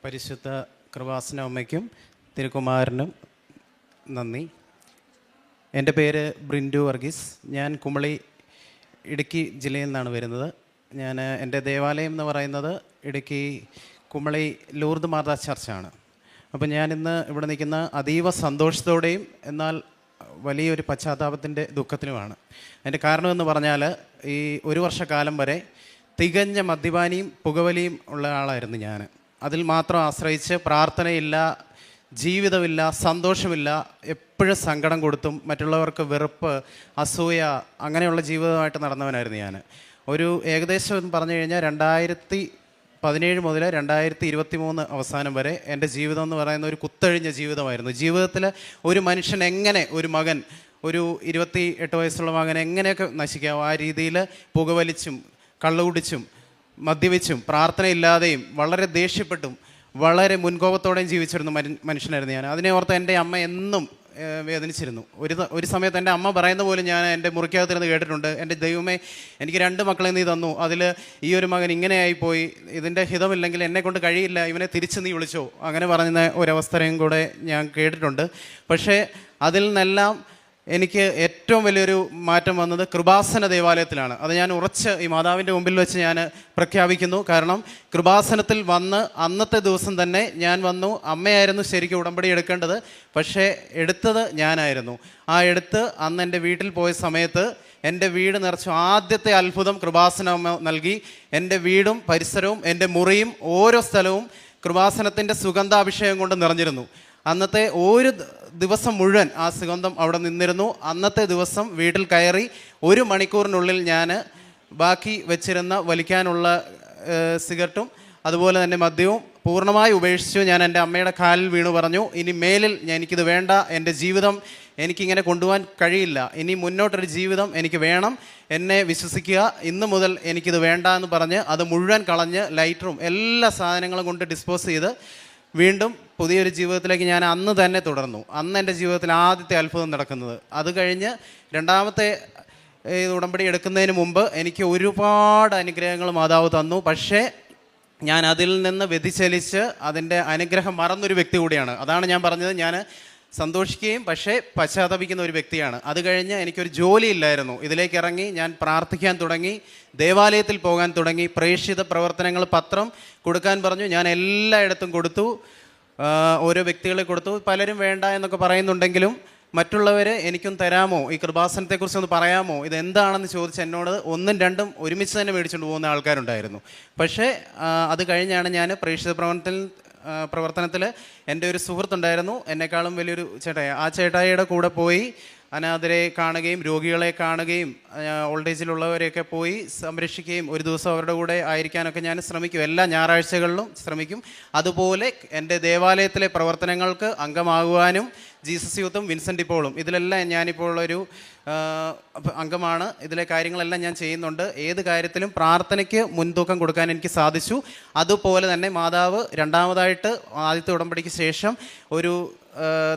പരിശുദ്ധ കൃപാസന അമ്മയ്ക്കും തിരുക്കുമാരനും നന്ദി. എൻ്റെ പേര് ബ്രിൻഡു വർഗീസ്. ഞാൻ കുമളി ഇടുക്കി ജില്ലയിൽ നിന്നാണ് വരുന്നത്. എൻ്റെ ദേവാലയം എന്ന് പറയുന്നത് ഇടുക്കി കുമളി ലൂർദ് മാതാ ചർച്ചാണ്. അപ്പോൾ ഞാനിന്ന് ഇവിടെ നിൽക്കുന്ന അതീവ സന്തോഷത്തോടെയും എന്നാൽ വലിയൊരു പശ്ചാത്താപത്തിൻ്റെ ദുഃഖത്തിനുമാണ്. അതിൻ്റെ കാരണമെന്ന് പറഞ്ഞാൽ ഈ ഒരു വർഷക്കാലം വരെ തികഞ്ഞ മദ്യപാനിയും പുകവലിയും ഉള്ള ആളായിരുന്നു ഞാൻ. അതിൽ മാത്രം ആശ്രയിച്ച് പ്രാർത്ഥനയില്ല, ജീവിതമില്ല, സന്തോഷമില്ല, എപ്പോഴും സങ്കടം കൊടുത്തും മറ്റുള്ളവർക്ക് വെറുപ്പ്, അസൂയ, അങ്ങനെയുള്ള ജീവിതമായിട്ട് നടന്നവനായിരുന്നു ഞാൻ. ഒരു ഏകദേശം പറഞ്ഞു കഴിഞ്ഞാൽ 2017 മുതൽ 2023 അവസാനം വരെ എൻ്റെ ജീവിതം എന്ന് പറയുന്ന ഒരു കുത്തഴിഞ്ഞ ജീവിതമായിരുന്നു. ജീവിതത്തിൽ ഒരു മനുഷ്യൻ എങ്ങനെ, ഒരു മകൻ, ഒരു 28 വയസ്സുള്ള മകൻ എങ്ങനെയൊക്കെ നശിക്കാം, ആ രീതിയിൽ പുകവലിച്ചും കള്ളുകുടിച്ചും മദ്യപിച്ചും പ്രാർത്ഥനയില്ലാതെയും വളരെ ദേഷ്യപ്പെട്ടും വളരെ മുൻകോപത്തോടെയും ജീവിച്ചിരുന്ന മനുഷ്യനായിരുന്നു ഞാൻ. അതിനെ ഓർത്ത് എൻ്റെ അമ്മ എന്നും വേദനിച്ചിരുന്നു. ഒരു സമയത്ത് എൻ്റെ അമ്മ പറയുന്ന പോലും ഞാൻ എൻ്റെ മുറിക്കകത്തിരുന്ന് കേട്ടിട്ടുണ്ട്. എൻ്റെ ദൈവമേ, എനിക്ക് 2 മക്കളെ നീ തന്നു, അതിൽ ഈ ഒരു മകൻ ഇങ്ങനെയായിപ്പോയി, ഇതിൻ്റെ ഹിതമില്ലെങ്കിൽ എന്നെക്കൊണ്ട് കഴിയില്ല, ഇവനെ തിരിച്ച് നീ വിളിച്ചോ, അങ്ങനെ പറഞ്ഞ ഒരവസ്ഥയും കൂടെ ഞാൻ കേട്ടിട്ടുണ്ട്. പക്ഷേ അതിൽ നിന്നെല്ലാം എനിക്ക് ഏറ്റവും വലിയൊരു മാറ്റം വന്നത് കൃപാസന ദേവാലയത്തിലാണ്. അത് ഞാൻ ഉറച്ച് ഈ മാതാവിൻ്റെ മുമ്പിൽ വെച്ച് ഞാൻ പ്രഖ്യാപിക്കുന്നു. കാരണം കൃപാസനത്തിൽ വന്ന് അന്നത്തെ ദിവസം തന്നെ ഞാൻ വന്നു. അമ്മയായിരുന്നു ശരിക്കും ഉടമ്പടി എടുക്കേണ്ടത്, പക്ഷേ എടുത്തത് ഞാനായിരുന്നു. ആ എടുത്ത് അന്ന് എൻ്റെ വീട്ടിൽ പോയ സമയത്ത് എൻ്റെ വീട് നിറച്ചു. ആദ്യത്തെ അത്ഭുതം കൃപാസന അമ്മ നൽകി. എൻ്റെ വീടും പരിസരവും എൻ്റെ മുറിയും ഓരോ സ്ഥലവും കൃപാസനത്തിൻ്റെ സുഗന്ധാഭിഷേകം കൊണ്ട് നിറഞ്ഞിരുന്നു. അന്നത്തെ ഒരു ദിവസം മുഴുവൻ ആ സുഗന്ധം അവിടെ നിന്നിരുന്നു. അന്നത്തെ ദിവസം വീട്ടിൽ കയറി 1 മണിക്കൂറിനുള്ളിൽ ഞാൻ ബാക്കി വെച്ചിരുന്ന വലിക്കാനുള്ള സിഗരറ്റും അതുപോലെ തന്നെ മദ്യവും പൂർണ്ണമായി ഉപേക്ഷിച്ചു. ഞാൻ എൻ്റെ അമ്മയുടെ കാലിൽ വീണു പറഞ്ഞു, ഇനി മേലിൽ എനിക്കിത് വേണ്ട, എൻ്റെ ജീവിതം എനിക്കിങ്ങനെ കൊണ്ടുപോകാൻ കഴിയില്ല, ഇനി മുന്നോട്ടൊരു ജീവിതം എനിക്ക് വേണം, എന്നെ വിശ്വസിക്കുക, ഇന്ന് മുതൽ എനിക്കിത് വേണ്ട എന്ന് പറഞ്ഞ് അത് മുഴുവൻ കളഞ്ഞ് ലൈറ്ററും എല്ലാ സാധനങ്ങളും കൊണ്ട് ഡിസ്പോസ് ചെയ്ത് വീണ്ടും പുതിയൊരു ജീവിതത്തിലേക്ക് ഞാൻ അന്ന് തന്നെ തുടർന്നു. അന്ന് എൻ്റെ ജീവിതത്തിൽ ആദ്യത്തെ അത്ഭുതം നടക്കുന്നത്. അത് കഴിഞ്ഞ് രണ്ടാമത്തെ ഉടമ്പടി എടുക്കുന്നതിന് മുമ്പ് എനിക്ക് ഒരുപാട് അനുഗ്രഹങ്ങൾ മാതാവ് തന്നു. പക്ഷേ ഞാൻ അതിൽ നിന്ന് വ്യതിചലിച്ച് അതിൻ്റെ അനുഗ്രഹം മറന്നൊരു വ്യക്തി കൂടിയാണ്. അതാണ് ഞാൻ പറഞ്ഞത്, ഞാൻ സന്തോഷിക്കുകയും പക്ഷേ പശ്ചാത്തപിക്കുന്ന ഒരു വ്യക്തിയാണ്. അത് കഴിഞ്ഞ് എനിക്കൊരു ജോലിയില്ലായിരുന്നു. ഇതിലേക്ക് ഇറങ്ങി ഞാൻ പ്രാർത്ഥിക്കാൻ തുടങ്ങി, ദേവാലയത്തിൽ പോകാൻ തുടങ്ങി, പ്രേക്ഷിത പ്രവർത്തനങ്ങൾ പത്രം കൊടുക്കാൻ പറഞ്ഞു. ഞാൻ എല്ലായിടത്തും കൊടുത്തു, ഓരോ വ്യക്തികളെ കൊടുത്തു. പലരും വേണ്ട എന്നൊക്കെ പറയുന്നുണ്ടെങ്കിലും മറ്റുള്ളവർ എനിക്കും തരാമോ, ഈ കൃപാസനത്തെക്കുറിച്ച് ഒന്ന് പറയാമോ, ഇതെന്താണെന്ന് ചോദിച്ച് എന്നോട് 1ഉം 2ഉം ഒരുമിച്ച് തന്നെ മേടിച്ചുകൊണ്ട് പോകുന്ന ആൾക്കാരുണ്ടായിരുന്നു. പക്ഷേ അത് കഴിഞ്ഞാണ് ഞാൻ പ്രേക്ഷിത പ്രവർത്തനത്തിൽ എൻ്റെ ഒരു സുഹൃത്തുണ്ടായിരുന്നു, എന്നെക്കാളും വലിയൊരു ചേട്ടായി. ആ ചേട്ടായിയുടെ കൂടെ പോയി അനാഥരെ കാണുകയും രോഗികളെ കാണുകയും ഓൾഡ് ഏജിലുള്ളവരെയൊക്കെ പോയി സംരക്ഷിക്കുകയും ഒരു ദിവസം അവരുടെ കൂടെ ആയിരിക്കാനൊക്കെ ഞാൻ ശ്രമിക്കും. എല്ലാ ഞായറാഴ്ചകളിലും ശ്രമിക്കും. അതുപോലെ എൻ്റെ ദേവാലയത്തിലെ പ്രവർത്തനങ്ങൾക്ക് അംഗമാകുവാനും ജീസസ് യൂത്തും വിൻസെൻ്റ് ഇപ്പോളും ഇതിലെല്ലാം ഞാനിപ്പോൾ ഒരു അംഗമാണ്. ഇതിലെ കാര്യങ്ങളെല്ലാം ഞാൻ ചെയ്യുന്നുണ്ട്. ഏത് കാര്യത്തിലും പ്രാർത്ഥനയ്ക്ക് മുൻതൂക്കം കൊടുക്കാൻ എനിക്ക് സാധിച്ചു. അതുപോലെ തന്നെ മാതാവ് രണ്ടാമതായിട്ട് ആദ്യത്തെ ഉടമ്പടിക്ക് ശേഷം ഒരു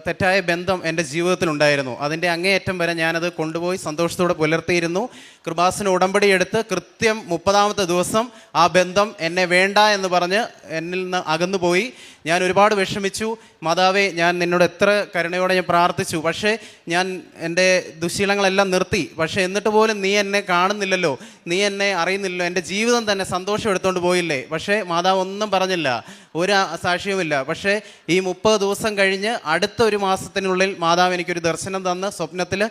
തെറ്റായ ബന്ധം എൻ്റെ ജീവിതത്തിലുണ്ടായിരുന്നു. അതിൻ്റെ അങ്ങേയറ്റം വരെ ഞാനത് കൊണ്ടുപോയി സന്തോഷത്തോടെ പുലർത്തിയിരുന്നു. കൃപാസന ഉടമ്പടി എടുത്ത് കൃത്യം 30ാമത്തെ ദിവസം ആ ബന്ധം എന്നെ വേണ്ട എന്ന് പറഞ്ഞ് എന്നിൽ നിന്ന് അകന്നുപോയി. ഞാൻ ഒരുപാട് വിഷമിച്ചു. മാതാവേ, ഞാൻ നിന്നോട് എത്ര കരുണയോടെ ഞാൻ പ്രാർത്ഥിച്ചു, പക്ഷേ ഞാൻ എൻ്റെ ദുശീലങ്ങളെല്ലാം നിർത്തി. പക്ഷേ എന്നിട്ട് പോലും നീ എന്നെ കാണുന്നില്ലല്ലോ, നീ എന്നെ അറിയുന്നില്ലല്ലോ, എൻ്റെ ജീവിതം തന്നെ സന്തോഷം എടുത്തുകൊണ്ട് പോയില്ലേ. പക്ഷേ മാതാവ് ഒന്നും പറഞ്ഞില്ല, ഒരു സാക്ഷ്യവുമില്ല. പക്ഷേ ഈ 30 ദിവസം കഴിഞ്ഞ് അടുത്ത ഒരു മാസത്തിനുള്ളിൽ മാതാവ് എനിക്കൊരു ദർശനം തന്ന് സ്വപ്നത്തിൽ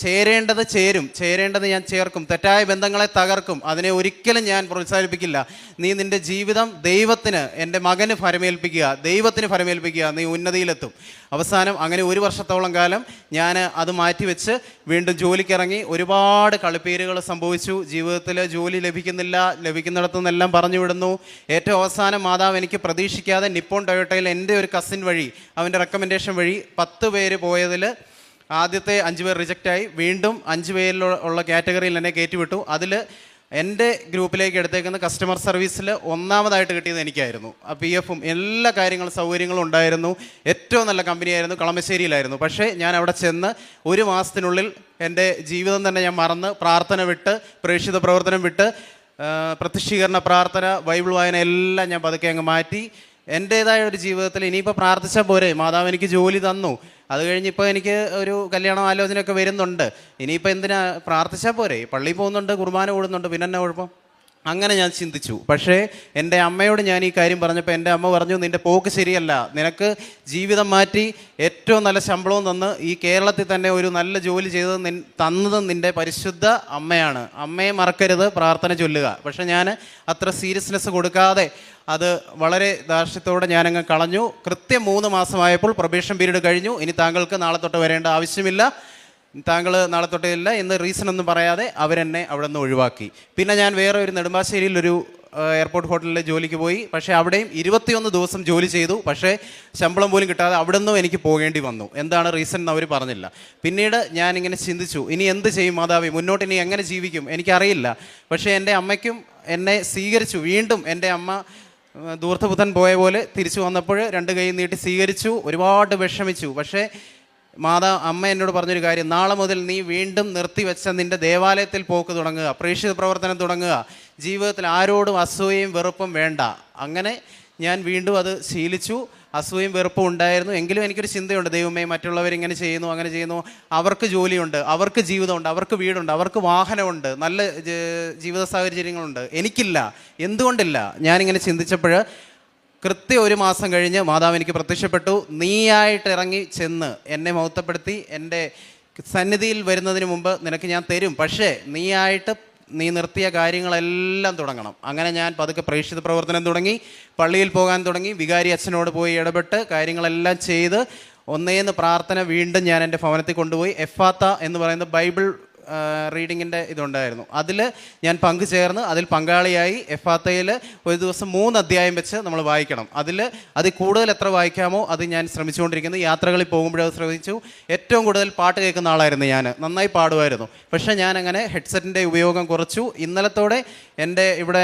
ചേരേണ്ടത് ചേരും, ചേരേണ്ടത് ഞാൻ ചേർക്കും, തെറ്റായ ബന്ധങ്ങളെ തകർക്കും, അതിനെ ഒരിക്കലും ഞാൻ പ്രോത്സാഹിപ്പിക്കില്ല. നീ നിൻ്റെ ജീവിതം ദൈവത്തിന്, എൻ്റെ മകന് ഫലമേൽപ്പിക്കുക, ദൈവത്തിന് ഫലമേൽപ്പിക്കുക, നീ ഉന്നതിയിലെത്തും. അവസാനം അങ്ങനെ 1 വർഷത്തോളം കാലം ഞാൻ അത് മാറ്റിവെച്ച് വീണ്ടും ജോലിക്കിറങ്ങി. ഒരുപാട് കളിപ്പേരുകൾ സംഭവിച്ചു. ജീവിതത്തിൽ ജോലി ലഭിക്കുന്നില്ല, ലഭിക്കുന്നിടത്തു നിന്നെല്ലാം പറഞ്ഞു വിടുന്നു. ഏറ്റവും അവസാനം മാതാവ് എനിക്ക് പ്രതീക്ഷിക്കാതെ നിപ്പോൺ ടൊയോട്ടയിൽ എൻ്റെ ഒരു കസിൻ വഴി, അവൻ്റെ റെക്കമെൻഡേഷൻ വഴി 10 പേര് പോയതിൽ ആദ്യത്തെ 5 പേർ റിജക്റ്റായി. വീണ്ടും 5 പേരിലുള്ള കാറ്റഗറിയിൽ എന്നെ കയറ്റിവിട്ടു. അതിൽ എൻ്റെ ഗ്രൂപ്പിലേക്ക് എടുത്തേക്കുന്ന കസ്റ്റമർ സർവീസിൽ 1ാമതായിട്ട് കിട്ടിയത് എനിക്കായിരുന്നു. PF എല്ലാ കാര്യങ്ങളും സൗകര്യങ്ങളും ഉണ്ടായിരുന്നു. ഏറ്റവും നല്ല കമ്പനിയായിരുന്നു, കളമശ്ശേരിയിലായിരുന്നു. പക്ഷേ ഞാൻ അവിടെ ചെന്ന് 1 മാസത്തിനുള്ളിൽ എൻ്റെ ജീവിതം തന്നെ ഞാൻ മറന്ന് പ്രാർത്ഥന വിട്ട്, പ്രേക്ഷിത പ്രവർത്തനം വിട്ട്, പ്രത്യക്ഷീകരണ പ്രാർത്ഥന, ബൈബിൾ വായന എല്ലാം ഞാൻ പതുക്കെ അങ്ങ് മാറ്റി. എൻ്റേതായ ഒരു ജീവിതത്തിൽ ഇനിയിപ്പോൾ പ്രാർത്ഥിച്ചാൽ പോരെ, മാതാവ് എനിക്ക് ജോലി തന്നു, അത് കഴിഞ്ഞിപ്പോൾ എനിക്ക് ഒരു കല്യാണ ആലോചനയൊക്കെ വരുന്നുണ്ട്, ഇനിയിപ്പോൾ എന്തിനാ, പ്രാർത്ഥിച്ചാൽ പോരെ, പള്ളിയിൽ പോകുന്നുണ്ട്, കുർബാന കൂടുന്നുണ്ട്, പിന്നെ എന്നാ കുഴപ്പം? അങ്ങനെ ഞാൻ ചിന്തിച്ചു. പക്ഷേ എൻ്റെ അമ്മയോട് ഞാൻ ഈ കാര്യം പറഞ്ഞപ്പോൾ എൻ്റെ അമ്മ പറഞ്ഞു, നിൻ്റെ പോക്ക് ശരിയല്ല, നിനക്ക് ജീവിതം മാറ്റി ഏറ്റവും നല്ല ശമ്പളവും തന്ന് ഈ കേരളത്തിൽ തന്നെ ഒരു നല്ല ജോലി ചെയ്തത് തന്നത് നിൻ്റെ പരിശുദ്ധ അമ്മയാണ്, അമ്മയെ മറക്കരുത്, പ്രാർത്ഥന ചൊല്ലുക. പക്ഷേ ഞാൻ അത്ര സീരിയസ്നെസ് കൊടുക്കാതെ അത് വളരെ ധാർഷ്ട്യത്തോടെ ഞാനങ്ങ് കളഞ്ഞു. കൃത്യം 3 മാസമായപ്പോൾ പ്രൊബേഷൻ പീരീഡ് കഴിഞ്ഞു, ഇനി താങ്കൾക്ക് നാളെ തൊട്ട് വരേണ്ട ആവശ്യമില്ല, താങ്കൾ നാളെ തൊട്ടില്ല എന്ന് റീസൺ ഒന്നും പറയാതെ അവരെന്നെ അവിടെ നിന്ന് ഒഴിവാക്കി. പിന്നെ ഞാൻ വേറെ ഒരു നെടുമ്പാശ്ശേരിയിലൊരു എയർപോർട്ട് ഹോട്ടലിൽ ജോലിക്ക് പോയി. പക്ഷേ അവിടെയും 21 ദിവസം ജോലി ചെയ്തു. പക്ഷേ ശമ്പളം പോലും കിട്ടാതെ അവിടെ നിന്നും എനിക്ക് പോകേണ്ടി വന്നു. എന്താണ് റീസൺ എന്ന് അവർ പറഞ്ഞില്ല. പിന്നീട് ഞാനിങ്ങനെ ചിന്തിച്ചു, ഇനി എന്ത് ചെയ്യും മാതാവേ, മുന്നോട്ട് ഇനി എങ്ങനെ ജീവിക്കും എനിക്കറിയില്ല. പക്ഷേ എൻ്റെ അമ്മയ്ക്കും എന്നെ സ്വീകരിച്ചു. വീണ്ടും എൻ്റെ അമ്മ ധൂർത്തപുത്രൻ പോയ പോലെ തിരിച്ചു വന്നപ്പോൾ 2 കൈ നീട്ടി സ്വീകരിച്ചു. ഒരുപാട് വിഷമിച്ചു. പക്ഷേ അമ്മ എന്നോട് പറഞ്ഞൊരു കാര്യം, നാളെ മുതൽ നീ വീണ്ടും നിർത്തിവെച്ച നിൻ്റെ ദേവാലയത്തിൽ പോക്ക് തുടങ്ങുക, പ്രേക്ഷിത പ്രവർത്തനം തുടങ്ങുക, ജീവിതത്തിൽ ആരോടും അസൂയയും വെറുപ്പും വേണ്ട. അങ്ങനെ ഞാൻ വീണ്ടും അത് ശീലിച്ചു. അസൂയയും വെറുപ്പും ഉണ്ടായിരുന്നു, എങ്കിലും എനിക്കൊരു ചിന്തയുണ്ട്, ദൈവമേ മറ്റുള്ളവരിങ്ങനെ ചെയ്യുന്നു, അങ്ങനെ ചെയ്യുന്നു, അവർക്ക് ജോലിയുണ്ട്, അവർക്ക് ജീവിതമുണ്ട്, അവർക്ക് വീടുണ്ട്, അവർക്ക് വാഹനമുണ്ട്, നല്ല ജീവിത സാഹചര്യങ്ങളുണ്ട്, എനിക്കില്ല, എന്തുകൊണ്ടില്ല? ഞാനിങ്ങനെ ചിന്തിച്ചപ്പോൾ കൃത്യം 1 മാസം കഴിഞ്ഞ് മാതാവ് എനിക്ക് പ്രത്യക്ഷപ്പെട്ടു. നീയായിട്ട് ഇറങ്ങി ചെന്ന് എന്നെ മഹത്വപ്പെടുത്തി എൻ്റെ സന്നിധിയിൽ വരുന്നതിന് മുമ്പ് നിനക്ക് ഞാൻ തരും, പക്ഷേ നീ നിർത്തിയ കാര്യങ്ങളെല്ലാം തുടങ്ങണം. അങ്ങനെ ഞാൻ പതുക്കെ പ്രേക്ഷിത പ്രവർത്തനം തുടങ്ങി, പള്ളിയിൽ പോകാൻ തുടങ്ങി, വികാരി അച്ഛനോട് പോയി ഇടപെട്ട് കാര്യങ്ങളെല്ലാം ചെയ്ത് ഒന്നേന്ന് പ്രാർത്ഥന വീണ്ടും ഞാൻ എൻ്റെ ഭവനത്തിൽ കൊണ്ടുപോയി. എഫാത്ത എന്ന് പറയുന്ന ബൈബിൾ റീഡിങ്ങിൻ്റെ ഇതുണ്ടായിരുന്നു, അതിൽ ഞാൻ പങ്കുചേർന്ന് അതിൽ പങ്കാളിയായി. എഫാത്തയിൽ ഒരു ദിവസം 3 അധ്യായം വെച്ച് നമ്മൾ വായിക്കണം. അതിൽ കൂടുതൽ എത്ര വായിക്കാമോ അത് ഞാൻ ശ്രമിച്ചുകൊണ്ടിരിക്കുന്നു. യാത്രകളിൽ പോകുമ്പോഴത് ശ്രമിച്ചു. ഏറ്റവും കൂടുതൽ പാട്ട് കേൾക്കുന്ന ആളായിരുന്നു ഞാൻ, നന്നായി പാടുമായിരുന്നു. പക്ഷേ ഞാനങ്ങനെ ഹെഡ്സെറ്റിൻ്റെ ഉപയോഗം കുറച്ചു. ഇന്നലത്തോടെ എൻ്റെ ഇവിടെ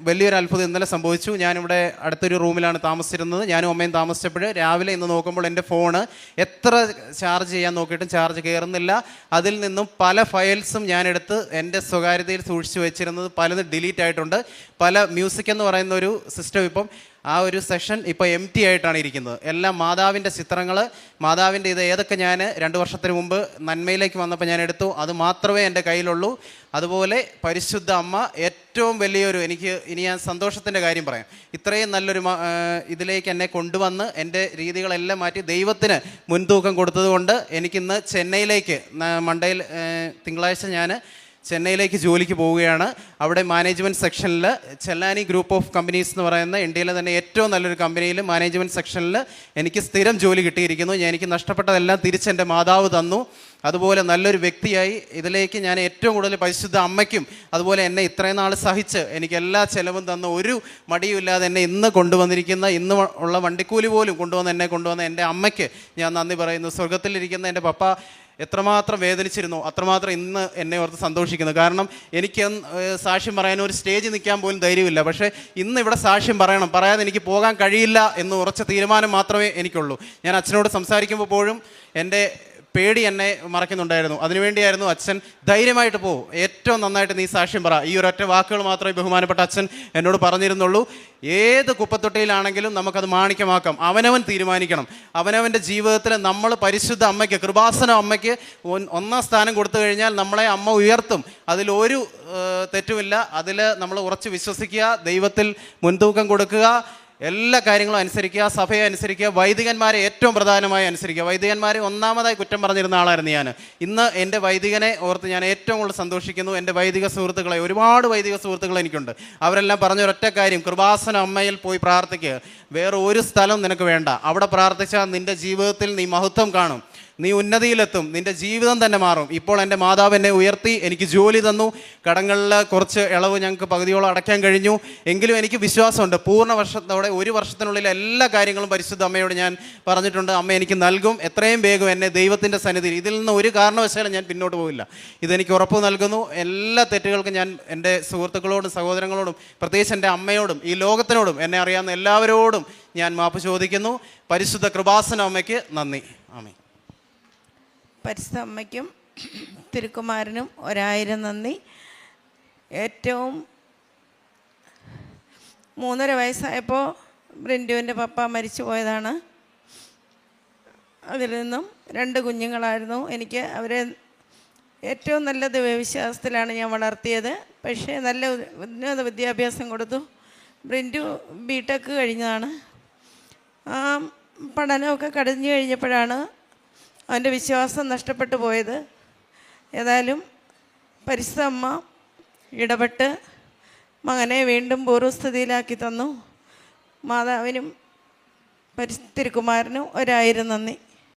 വലിയൊരു അത്ഭുതം ഇന്നലെ സംഭവിച്ചു. ഞാനിവിടെ അടുത്തൊരു റൂമിലാണ് താമസിച്ചിരുന്നത്. ഞാനും അമ്മയും താമസിച്ചപ്പോൾ രാവിലെ ഇന്ന് നോക്കുമ്പോൾ എൻ്റെ ഫോണ് എത്ര ചാർജ് ചെയ്യാൻ നോക്കിയിട്ടും ചാർജ് കയറുന്നില്ല. അതിൽ നിന്നും പല ഫയൽസും ഞാനെടുത്ത് എൻ്റെ സ്വകാര്യതയിൽ സൂക്ഷിച്ചു വെച്ചിരുന്നത് പലതും ഡിലീറ്റ് ആയിട്ടുണ്ട്. പല മ്യൂസിക് എന്ന് പറയുന്ന ഒരു സിസ്റ്റം ഇപ്പം ആ ഒരു സെഷൻ ഇപ്പോൾ എംപ്റ്റി ആയിട്ടാണ് ഇരിക്കുന്നത്. എല്ലാം മാതാവിൻ്റെ ചിത്രങ്ങൾ, മാതാവിൻ്റെ ഇത് ഏതൊക്കെ ഞാൻ 2 വർഷത്തിന് മുമ്പ് നന്മയിലേക്ക് വന്നപ്പോൾ ഞാൻ എടുത്തു, അത് മാത്രമേ എൻ്റെ കയ്യിലുള്ളൂ. അതുപോലെ പരിശുദ്ധ അമ്മ ഏറ്റവും വലിയൊരു, എനിക്ക് ഇനി ഞാൻ സന്തോഷത്തിൻ്റെ കാര്യം പറയാം, ഇത്രയും നല്ലൊരു ഇതിലേക്ക് എന്നെ കൊണ്ടുവന്ന് എൻ്റെ രീതികളെല്ലാം മാറ്റി ദൈവത്തിന് മുൻതൂക്കം കൊടുത്തതുകൊണ്ട് എനിക്കിന്ന് ചെന്നൈയിലേക്ക് തിങ്കളാഴ്ച ഞാൻ ചെന്നൈയിലേക്ക് ജോലിക്ക് പോവുകയാണ്. അവിടെ മാനേജ്മെൻറ്റ് സെക്ഷനിൽ ചെല്ലാനി ഗ്രൂപ്പ് ഓഫ് കമ്പനീസ് എന്ന് പറയുന്ന ഇന്ത്യയിലെ തന്നെ ഏറ്റവും നല്ലൊരു കമ്പനിയിൽ മാനേജ്മെൻറ്റ് സെക്ഷനിൽ എനിക്ക് സ്ഥിരം ജോലി കിട്ടിയിരിക്കുന്നു. എനിക്ക് നഷ്ടപ്പെട്ടതെല്ലാം തിരിച്ചെൻ്റെ മാതാവ് തന്നു. അതുപോലെ നല്ലൊരു വ്യക്തിയായി ഇതിലേക്ക് ഞാൻ ഏറ്റവും കൂടുതൽ പരിശുദ്ധ അമ്മയ്ക്കും അതുപോലെ എന്നെ ഇത്രയും നാൾ സഹിച്ച് എനിക്ക് എല്ലാ ചിലവും തന്ന, ഒരു മടിയുമില്ലാതെ എന്നെ ഇന്ന് കൊണ്ടുവന്നിരിക്കുന്ന, ഇന്ന് ഉള്ള വണ്ടിക്കൂലി പോലും കൊണ്ടുവന്ന എൻ്റെ അമ്മയ്ക്ക് ഞാൻ നന്ദി പറയുന്നു. സ്വർഗത്തിലിരിക്കുന്ന എൻ്റെ പപ്പ എത്രമാത്രം വേദനിച്ചിരുന്നു അത്രമാത്രം ഇന്ന് എന്നെ ഓർത്ത് സന്തോഷിക്കുന്നു. കാരണം എനിക്ക് സാക്ഷ്യം പറയാൻ ഒരു സ്റ്റേജിൽ നിൽക്കാൻ പോലും ധൈര്യമില്ല. പക്ഷേ ഇന്ന് ഇവിടെ സാക്ഷ്യം പറയണം, പറയാതെ എനിക്ക് പോകാൻ കഴിയില്ല എന്ന് ഉറച്ച തീരുമാനം മാത്രമേ എനിക്കുള്ളൂ. ഞാൻ അച്ഛനോട് സംസാരിക്കുമ്പോൾ പോലും എൻ്റെ പേടി എന്നെ മറക്കുന്നുണ്ടായിരുന്നു. അതിനുവേണ്ടിയായിരുന്നു അച്ഛൻ ധൈര്യമായിട്ട് പോകും, ഏറ്റവും നന്നായിട്ട് നീ സാക്ഷ്യം പറ, ഈ ഒരൊറ്റ വാക്കുകൾ മാത്രമേ ബഹുമാനപ്പെട്ട അച്ഛൻ എന്നോട് പറഞ്ഞിരുന്നുള്ളൂ. ഏത് കുപ്പത്തൊട്ടിയിലാണെങ്കിലും നമുക്കത് മാണിക്യമാക്കാം, അവനവൻ തീരുമാനിക്കണം. അവനവൻ്റെ ജീവിതത്തിൽ നമ്മൾ പരിശുദ്ധ അമ്മയ്ക്ക്, കൃപാസന അമ്മയ്ക്ക് 1ാം സ്ഥാനം കൊടുത്തു കഴിഞ്ഞാൽ നമ്മളെ അമ്മ ഉയർത്തും, അതിലൊരു തെറ്റുമില്ല. അതിൽ നമ്മൾ ഉറച്ച് വിശ്വസിക്കുക, ദൈവത്തിൽ മുൻതൂക്കം കൊടുക്കുക, എല്ലാ കാര്യങ്ങളും അനുസരിക്കുക, സഭയെ അനുസരിക്കുക, വൈദികന്മാരെ ഏറ്റവും പ്രധാനമായി അനുസരിക്കുക. വൈദികന്മാരെ ഒന്നാമതായി കുറ്റം പറഞ്ഞിരുന്ന ആളായിരുന്നു ഞാൻ. ഇന്ന് എൻ്റെ വൈദികനെ ഓർത്ത് ഞാൻ ഏറ്റവും കൂടുതൽ സന്തോഷിക്കുന്നു. എൻ്റെ വൈദിക സുഹൃത്തുക്കളെ, ഒരുപാട് വൈദിക സുഹൃത്തുക്കൾ എനിക്കുണ്ട്. അവരെല്ലാം പറഞ്ഞൊരൊറ്റ കാര്യം, കൃപാസന അമ്മയിൽ പോയി പ്രാർത്ഥിക്കുക, വേറെ ഒരു സ്ഥലം നിനക്ക് വേണ്ട. അവിടെ പ്രാർത്ഥിച്ചാൽ നിൻ്റെ ജീവിതത്തിൽ നീ മഹത്വം കാണും, നീ ഉന്നതിയിലെത്തും, നിൻ്റെ ജീവിതം തന്നെ മാറും. ഇപ്പോൾ എൻ്റെ മാതാവ് എന്നെ ഉയർത്തി, എനിക്ക് ജോലി തന്നു, കടങ്ങളിൽ കുറച്ച് ഇളവ് ഞങ്ങൾക്ക് പകുതിയോളം അടയ്ക്കാൻ കഴിഞ്ഞു. എങ്കിലും എനിക്ക് വിശ്വാസമുണ്ട്, പൂർണ്ണ വർഷത്തോടെ 1 വർഷത്തിനുള്ളിൽ എല്ലാ കാര്യങ്ങളും പരിശുദ്ധ അമ്മയോട് ഞാൻ പറഞ്ഞിട്ടുണ്ട്, അമ്മ എനിക്ക് നൽകും, എത്രയും വേഗം എന്നെ ദൈവത്തിൻ്റെ സന്നിധിയിൽ. ഇതിൽ നിന്ന് ഒരു കാരണവശാലും ഞാൻ പിന്നോട്ട് പോവില്ല, ഇതെനിക്ക് ഉറപ്പ് നൽകുന്നു. എല്ലാ തെറ്റുകൾക്കും ഞാൻ എൻ്റെ സുഹൃത്തുക്കളോടും സഹോദരങ്ങളോടും പ്രത്യേകിച്ച് എൻ്റെ അമ്മയോടും ഈ ലോകത്തിനോടും എന്നെ അറിയാവുന്ന എല്ലാവരോടും ഞാൻ മാപ്പ് ചോദിക്കുന്നു. പരിശുദ്ധ കൃപാസന അമ്മയ്ക്ക് നന്ദി. ആമേൻ. പരിശുദ്ധ അമ്മയ്ക്കും തിരുക്കുമാരനും 1000 നന്ദി. ഏറ്റവും 3.5 വയസ്സായപ്പോൾ ബ്രിൻറ്റുവിൻ്റെ പപ്പ മരിച്ചു പോയതാണ്. അതിൽ നിന്നും 2 കുഞ്ഞുങ്ങളായിരുന്നു എനിക്ക്. അവരെ ഏറ്റവും നല്ല ദൈവവിശ്വാസത്തിലാണ് ഞാൻ വളർത്തിയത്. പക്ഷേ നല്ല ഉന്നത വിദ്യാഭ്യാസം കൊടുത്തു. ബ്രിൻറ്റു ബിടെക് കഴിഞ്ഞതാണ്. ആ പഠനമൊക്കെ കഴിഞ്ഞു കഴിഞ്ഞപ്പോഴാണ് അവൻ്റെ വിശ്വാസം നഷ്ടപ്പെട്ടു പോയത്. ഏതായാലും പരിശുദ്ധ അമ്മ ഇടപെട്ട് മകനെ വീണ്ടും പൂർവ്വസ്ഥിതിയിലാക്കി തന്നു. മാതാവിനും തിരുക്കുമാരനും 1000 നന്ദി.